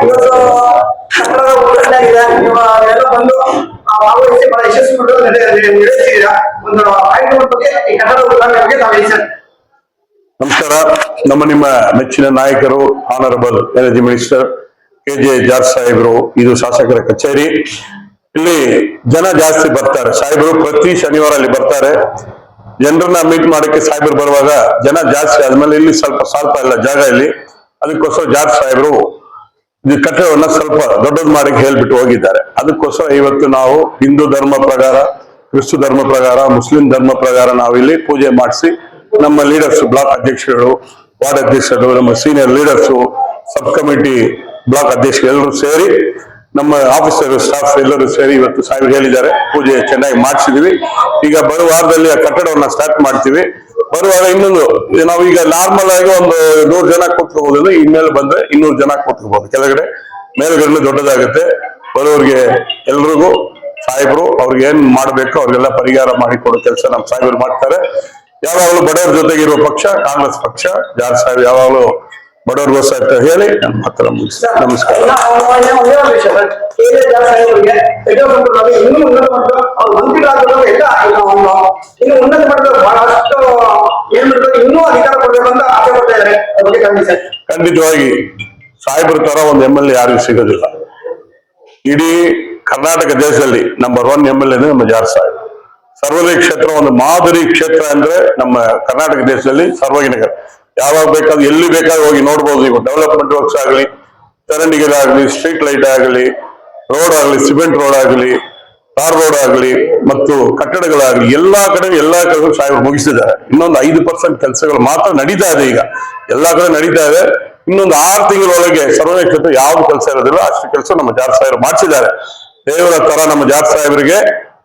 ಇವತ್ತು ಕನ್ನಡದ ಉದ್ಘಾಟನೆ ಆಗಿದೆ. ಎಲ್ಲ ಬಂದು ಭಾಗವಹಿಸಿ ಬಹಳ ಯಶಸ್ವಿ ನಡೆಸಿದ್ದೀರಾ. ಒಂದು ಕಾರ್ಯಕ್ರಮದ ಬಗ್ಗೆ ಈ ಕನ್ನಡದ ಉದ್ಘಾಟನೆ ಬಗ್ಗೆ ನಾವು ಹೇಳಿ ಸರ್. ನಮಸ್ಕಾರ. ನಿಮ್ಮ ಮೆಚ್ಚಿನ ನಾಯಕರು honourable energy minister KJ George ಸಾಹೇಬರು. ಇದು ಶಾಸಕರ ಕಚೇರಿ. ಇಲ್ಲಿ ಜನ ಜಾಸ್ತಿ ಬರ್ತಾರೆ. ಸಾಹೇಬರು ಪ್ರತಿ ಶನಿವಾರ ಅಲ್ಲಿ ಬರ್ತಾರೆ. ಜನರನ್ನ ಮೀಟ್ ಮಾಡಕ್ಕೆ ಸಾಹೇಬರು ಬರುವಾಗ ಜನ ಜಾಸ್ತಿ ಆದ್ಮೇಲೆ ಇಲ್ಲಿ ಸ್ವಲ್ಪ ಇಲ್ಲ ಜಾಗ ಇಲ್ಲಿ. ಅದಕ್ಕೋಸ್ಕರ ಜಾರ್ಜ್ ಸಾಹೇಬರು ಇದು ಕಟ್ಟಡವನ್ನ ಸ್ವಲ್ಪ ದೊಡ್ಡದು ಮಾಡಕ್ಕೆ ಹೇಳ್ಬಿಟ್ಟು ಹೋಗಿದ್ದಾರೆ. ಅದಕ್ಕೋಸ್ಕರ ಇವತ್ತು ನಾವು ಹಿಂದೂ ಧರ್ಮ ಪ್ರಕಾರ, ಕ್ರಿಸ್ತು ಧರ್ಮ ಪ್ರಕಾರ, ಮುಸ್ಲಿಂ ಧರ್ಮ ಪ್ರಕಾರ ನಾವು ಇಲ್ಲಿ ಪೂಜೆ ಮಾಡಿಸಿ ನಮ್ಮ ಲೀಡರ್ಸ್, ಬ್ಲಾಕ್ ಅಧ್ಯಕ್ಷರು, ವಾರ್ಡ್ ಅಧ್ಯಕ್ಷರು, ನಮ್ಮ senior leaders, sub committee block ಅಧ್ಯಕ್ಷರು ಎಲ್ಲರೂ ಸೇರಿ, ನಮ್ಮ ಆಫೀಸರ್ ಸ್ಟಾಫ್ ಎಲ್ಲರೂ ಸೇರಿ ಇವತ್ತು ಸಾಹೇಬರು ಹೇಳಿದ್ದಾರೆ ಪೂಜೆ ಚೆನ್ನಾಗಿ ಮಾಡಿಸಿದೀವಿ. ಈಗ ಬರುವ ವಾರದಲ್ಲಿ ಆ ಕಟ್ಟಡವನ್ನ ಸ್ಟಾರ್ಟ್ ಮಾಡ್ತೀವಿ. ಬರುವಾಗ ಇನ್ನೊಂದು ನಾವೀಗ ನಾರ್ಮಲ್ ಆಗಿ ಒಂದು 100 ಜನ ಕೂತ್ಕೋಬಹುದು. ಇನ್ಮೇಲೆ ಬಂದ್ರೆ 200 ಜನ ಕೂತ್ಕೋಬಹುದು. ಕೆಳಗಡೆ ಮೇಲ್ಗಡೆ ದೊಡ್ಡದಾಗುತ್ತೆ. ಬರೋರಿಗೆ ಎಲ್ರಿಗೂ ಸಾಹೇಬರು ಅವ್ರಿಗೆ ಏನ್ ಮಾಡ್ಬೇಕು ಅವ್ರಿಗೆಲ್ಲ ಪರಿಹಾರ ಮಾಡಿಕೊಡೋ ಕೆಲಸ ನಮ್ಮ ಸಾಹೇಬರು ಮಾಡ್ತಾರೆ. ಯಾವಾಗಲೂ ಬಡವರ ಜೊತೆಗಿರುವ ಪಕ್ಷ ಕಾಂಗ್ರೆಸ್ ಪಕ್ಷ. ಜಾರ್ಜ್ ಸಾಹೇಬ್ ಯಾವಾಗಲೂ ಬಡವರಿಗೋಸ್ಕರ ಅಂತ ಹೇಳಿ ನನ್ನ ಮಾತ್ರ ಮುಗಿಸ್ತಾರೆ. ನಮಸ್ಕಾರ. ಖಂಡಿತವಾಗಿ ಸಾಹೇಬ್ರ ತರ ಒಂದು MLA ಯಾರಿಗೂ ಸಿಗೋದಿಲ್ಲ. ಇಡೀ ಕರ್ನಾಟಕ ದೇಶದಲ್ಲಿ ನಂಬರ್ 1 MLA ನಮ್ಮ ಜಾರ್ಜ್ ಸಾಹೇಬ್. ಸರ್ವೋದಯ ಕ್ಷೇತ್ರ ಒಂದು ಮಾದರಿ ಕ್ಷೇತ್ರ ಅಂದ್ರೆ ನಮ್ಮ ಕರ್ನಾಟಕ ದೇಶದಲ್ಲಿ ಸರ್ವಗಿನಗರ. ಯಾವಾಗ ಬೇಕಾದ್ರೂ ಎಲ್ಲಿ ಬೇಕಾದ್ರೂ ಹೋಗಿ ನೋಡ್ಬೋದು. ಈಗ ಡೆವಲಪ್ಮೆಂಟ್ ವರ್ಕ್ಸ್ ಆಗಲಿ, ಚರಂಡಿಗಳಾಗಲಿ, ಸ್ಟ್ರೀಟ್ ಲೈಟ್ ಆಗಲಿ, ರೋಡ್ ಆಗಲಿ, ಸಿಮೆಂಟ್ ರೋಡ್ ಆಗಲಿ, ಟಾರ್ ರೋಡ್ ಆಗಲಿ ಮತ್ತು ಕಟ್ಟಡಗಳಾಗಲಿ ಎಲ್ಲಾ ಕಡೆ ಸಾಹೇಬರು ಮುಗಿಸಿದ್ದಾರೆ. ಇನ್ನೊಂದು 5% ಕೆಲಸಗಳು ಮಾತ್ರ ನಡೀತಾ ಇದೆ. ಈಗ ಎಲ್ಲಾ ಕಡೆ ನಡೀತಾ ಇದೆ. ಇನ್ನೊಂದು 6 ತಿಂಗಳೊಳಗೆ ಸರ್ವೋದಯ ಕ್ಷೇತ್ರ ಯಾವ್ದು ಕೆಲಸ ಇರೋದಿಲ್ಲ ಅಷ್ಟು ಕೆಲಸ ನಮ್ಮ ಜಾರ್ಜ್ ಸಾಹೇಬರು ಮಾಡಿಸಿದ್ದಾರೆ. ದೇವರ ತರ ನಮ್ಮ ಜಾರ್ಜ್ ಸಾಹೇಬರಿಗೆ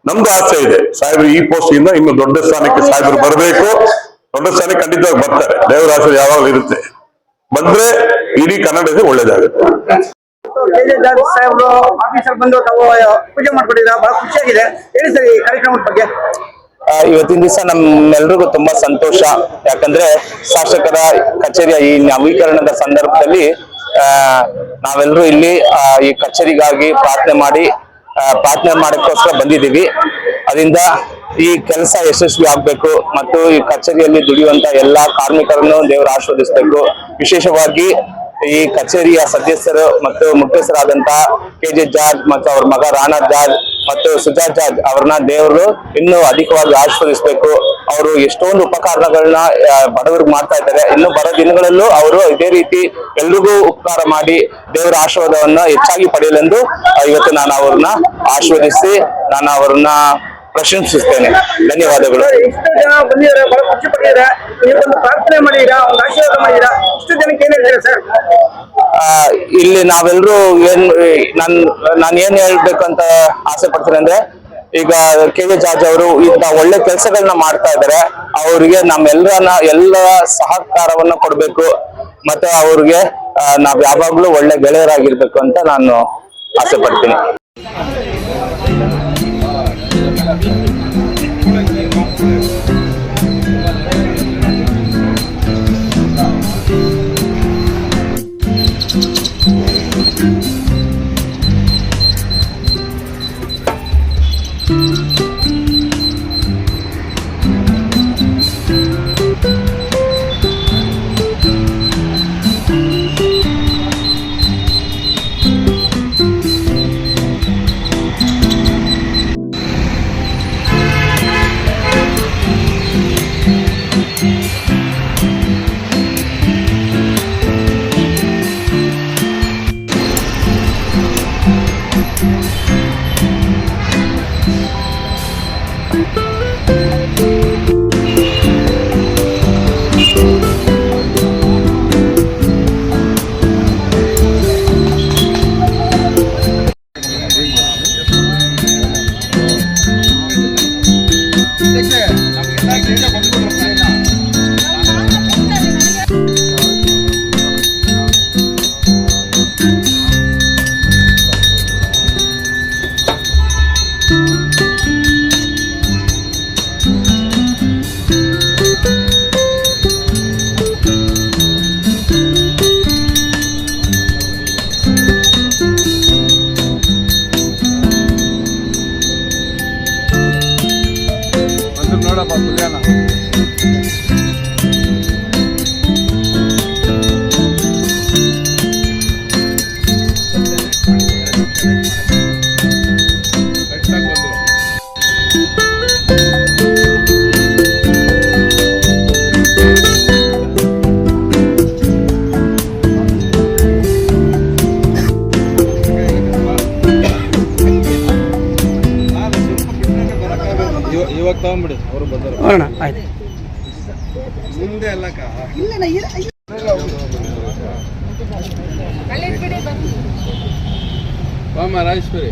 ನಮ್ದು ಆಸೆ ಇದೆ. ಸಾಹೇಬರು ಈ ಪೋಸ್ಟ್ ಇಂದ ಇನ್ನು ದೊಡ್ಡ ಸ್ಥಾನಕ್ಕೆ ಸಾಹೇಬರು ಬರಬೇಕು. ದೊಡ್ಡ ಸ್ಥಾನಕ್ಕೆ ಖಂಡಿತವಾಗಿ ಬರ್ತಾರೆ. ದೇವರ ಆಸೆ ಯಾವಾಗಲೂ ಇರುತ್ತೆ. ಬಂದ್ರೆ ಇಡೀ ಕನ್ನಡಕ್ಕೆ ಒಳ್ಳೇದಾಗುತ್ತೆ. KJ ಜಾರ್ಜ್ ಸಾಹೇಬರು ಆಫೀಸರ್ ಬಂದು ತಾವು ಪೂಜೆ ಮಾಡ್ಕೊಂಡಿದ್ದೀರಾ, ಬಹಳ ಖುಷಿಯಾಗಿದೆ. ಹೇಳಿ ಸರ್ ಈ ಕಾರ್ಯಕ್ರಮದ ಬಗ್ಗೆ. ಇವತ್ತಿನ ದಿವಸ ನಮ್ಮೆಲ್ರಿಗೂ ತುಂಬಾ ಸಂತೋಷ. ಯಾಕಂದ್ರೆ ಶಾಸಕರ ಕಚೇರಿಯ ಈ ನವೀಕರಣದ ಸಂದರ್ಭದಲ್ಲಿ ನಾವೆಲ್ಲರೂ ಇಲ್ಲಿ ಈ ಕಚೇರಿಗಾಗಿ ಪ್ರಾರ್ಥನೆ ಮಾಡಕ್ಕೋಸ್ಕರ ಬಂದಿದ್ದೀವಿ. ಅದರಿಂದ ಈ ಕೆಲಸ ಯಶಸ್ವಿ ಆಗ್ಬೇಕು ಮತ್ತು ಈ ಕಚೇರಿಯಲ್ಲಿ ದುಡಿಯುವಂತ ಎಲ್ಲಾ ಕಾರ್ಮಿಕರನ್ನು ದೇವರು ಆಶೀರ್ವದಿಸಬೇಕು. ವಿಶೇಷವಾಗಿ ಈ ಕಚೇರಿಯ ಸದಸ್ಯರು ಮತ್ತು ಮುಖ್ಯಸ್ಥರಾದಂತಹ KJ ಜಾರ್ಜ್ ಮತ್ತು ಅವ್ರ ಮಗ ರಾಣಾ ಜಾರ್ಜ್ ಮತ್ತು ಸುಜಾತ್ ಜಾರ್ಜ್ ಅವ್ರನ್ನ ದೇವರು ಇನ್ನೂ ಅಧಿಕವಾಗಿ ಆಶೀರ್ವದಿಸಬೇಕು. ಅವರು ಎಷ್ಟೊಂದು ಉಪಕಾರಗಳನ್ನ ಬಡವರಿಗೆ ಮಾಡ್ತಾ ಇದ್ದಾರೆ. ಇನ್ನು ಬರೋ ದಿನಗಳಲ್ಲೂ ಅವರು ಇದೇ ರೀತಿ ಎಲ್ರಿಗೂ ಉಪಕಾರ ಮಾಡಿ ದೇವರ ಆಶೀರ್ವಾದವನ್ನ ಹೆಚ್ಚಾಗಿ ಪಡೆಯಲೆಂದು ಇವತ್ತು ನಾನು ಅವ್ರನ್ನ ಆಶೀರ್ವದಿಸಿ ನಾನು ಅವ್ರನ್ನ ಪ್ರಶಂಸಿಸ್ತೇನೆ. ಧನ್ಯವಾದಗಳು. ಇಷ್ಟು ಜನ ಬಂದಿದ್ದಾರೆ, ಬಹಳ ಖುಷಿ ಪಟ್ಟಿದ್ದಾರೆ. ನೀವೊಂದು ಪ್ರಾರ್ಥನೆ ಮಾಡಿದ್ದೀರಾ, ಒಂದು ಆಶೀರ್ವಾದ ಮಾಡಿದ್ದೀರಾ. ಇಷ್ಟು ಜನಕ್ಕೆ ಏನ್ ಹೇಳ್ತೀರಾ ಸರ್? ಇಲ್ಲಿ ನಾವೆಲ್ಲರೂ ನಾನು ಏನ್ ಹೇಳ್ಬೇಕಂತ ಆಸೆ ಪಡ್ತೀನಿ ಅಂದ್ರೆ, ಈಗ KJ ಜಾರ್ಜ್ ಅವರು ಇಂತ ಒಳ್ಳೆ ಕೆಲಸಗಳನ್ನ ಮಾಡ್ತಾ ಇದ್ದಾರೆ. ಅವ್ರಿಗೆ ಎಲ್ಲ ಸಹಕಾರವನ್ನ ಕೊಡ್ಬೇಕು ಮತ್ತೆ ಅವ್ರಿಗೆ ನಾವ್ ಯಾವಾಗ್ಲೂ ಒಳ್ಳೆ ಗೆಳೆಯರಾಗಿರ್ಬೇಕು ಅಂತ ನಾನು ಆಸೆ ಪಡ್ತೀನಿ. ತಗೊಂಬಿಡಿ ಅವರು ಬಂದರು ನೋಡೋಣ ಆಯ್ತು. ಮುಂದೆ ಅಲ್ಲ ಬಾಮ ರಾಜೇಶ್ವರಿ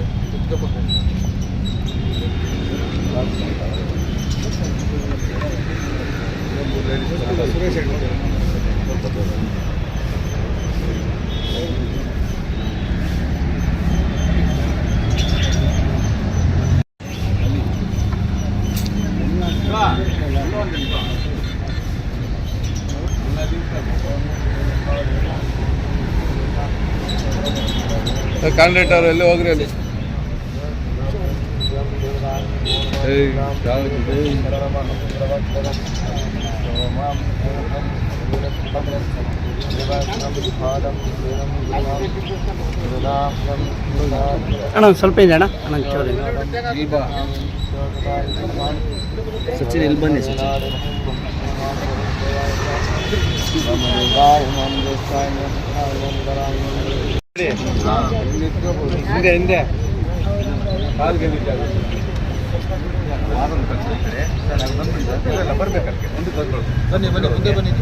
ಸುರೇಶ್ ಕ್ಯಾಂಡಿಡೇಟ್ ಅವರು ಎಲ್ಲಿ ಹೋಗ್ರಿ ಅಲ್ಲಿ ಅಣ್ಣ ಒಂದು ಸ್ವಲ್ಪ ಇದೆ ಅಣ್ಣ ಅಣ್ಣ ಕೇಳಿ ಸಚಿನ್ ಇಲ್ಲಿ ಬನ್ನಿ ಸಚಿನ್ ಹಿಂದೆ ಹಿಂದೆ ಬರ್ಬೇಕಲ್ಲ ಮುಂದೆ ಬನ್ನಿ ಮುಂದೆ ಬನ್ನಿ